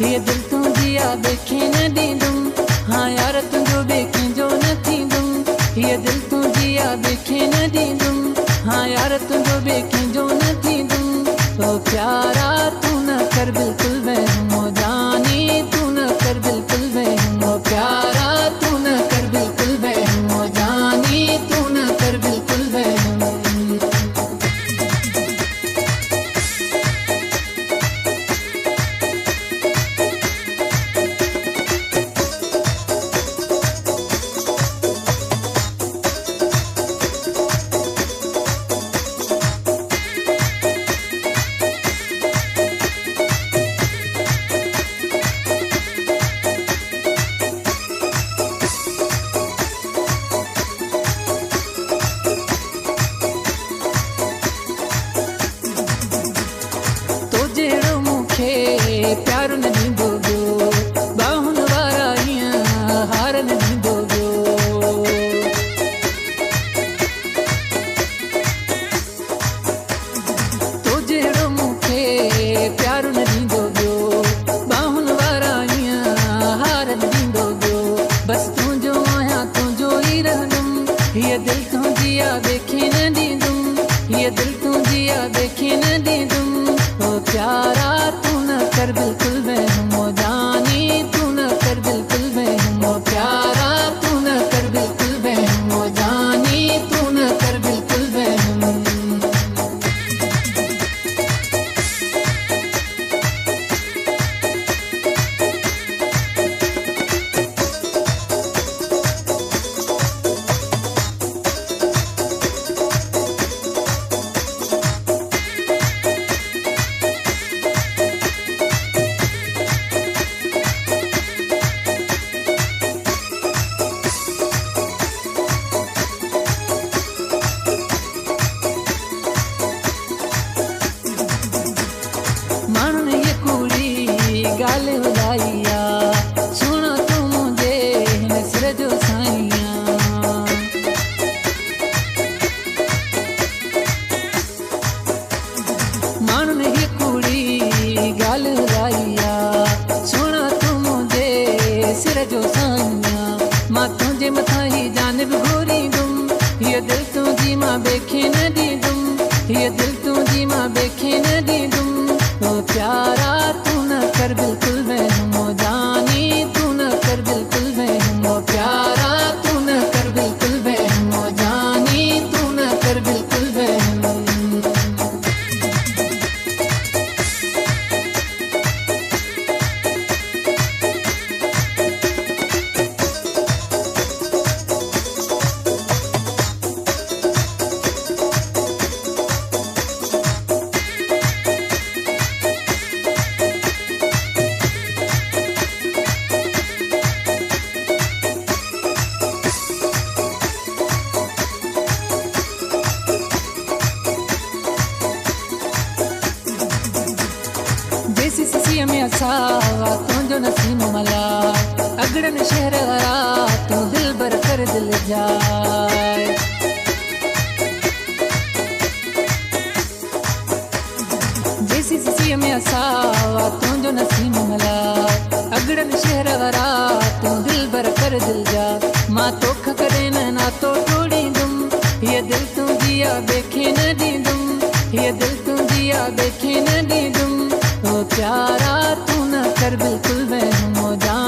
ये दिल तुझिया देखे न दीदुम, हाँ यार तुझो देखे जो न थींदुम। ये दिल तुझिया देखे न दीदुम, हाँ यार तुझो देखे जो न थींदुम। तो प्यारा तू न कर बिल्कुल वहम हो जानी, तू न कर बिल्कुल वहम हो प्यारा, तू न कर बिल्कुल वहम हो जानी, तू न कर बिल्कुल वहम। प्यार न दींदो बियो, बाहुन वारा ईअं हार न दींदो बियो। तो जहिड़ो मूंखे प्यार न दींदो बियो, बाहुन वारा ईअं हार न दींदो बियो। बस तुंहिंजो आहियां तुंहिंजो ई रहंदुमि, हीअ दिलि तुंहिंजी आ देखे न ॾींदुमि, हीअ दिलि तुंहिंजी आ देखे न ॾींदुमि। ओ प्यारा तू न कर बिल्कुल वहम हो जानी, तू न कर बिल्कुल वहम हो प्यारा, तू न कर बिल्कुल वहम हो जानी, तू न कर बिल्कुल वहम। माण्हुनि ये कूड़ी ॻाल्हि ॿुधाई आ, सुण तूं मुंहिंजे हिन सिर जो साईं आ। माण्हुनि ये कूड़ी ॻाल्हि ॿुधाई आ, सुण तूं मुंहिंजे सिर जो साईं आ। मां तुंहिंजे मथां ई जानिब घुरींदुमि, हीअ दिलि तुंहिंजी मां ॿिए न ॾींदुमि, हीअ दिलि तुंहिंजी मां ॿिए न ॾींदुमि। ओ प्यारा तू न कर बिल्कुल वहम हो जानी, तू न कर बिल्कुल वहम हो प्यारा, तू न कर बिल्कुल वहम हो जानी, तू न कर बिल्कुल वहम। देसी ससीअ में असावा तुंहिंजो नसीम मला, अगड़नि शहर वारा तूं दिल भर कर दिल जाए। देसी ससीअ में असावा तुंहिंजो नसीम मला, अगड़नि शहर वारा तूं दिल भर कर दिल जा। मां तोख कॾहिं न नातो टोड़ींदुमि, हीअ दिलि तुंहिंजी आ ॿिए न ॾींदुमि, हीअ दिलि तुंहिंजी आ ॿिए न ॾींदुमि। ओ प्यारा तू न कर बिल्कुल वहम हो जानी।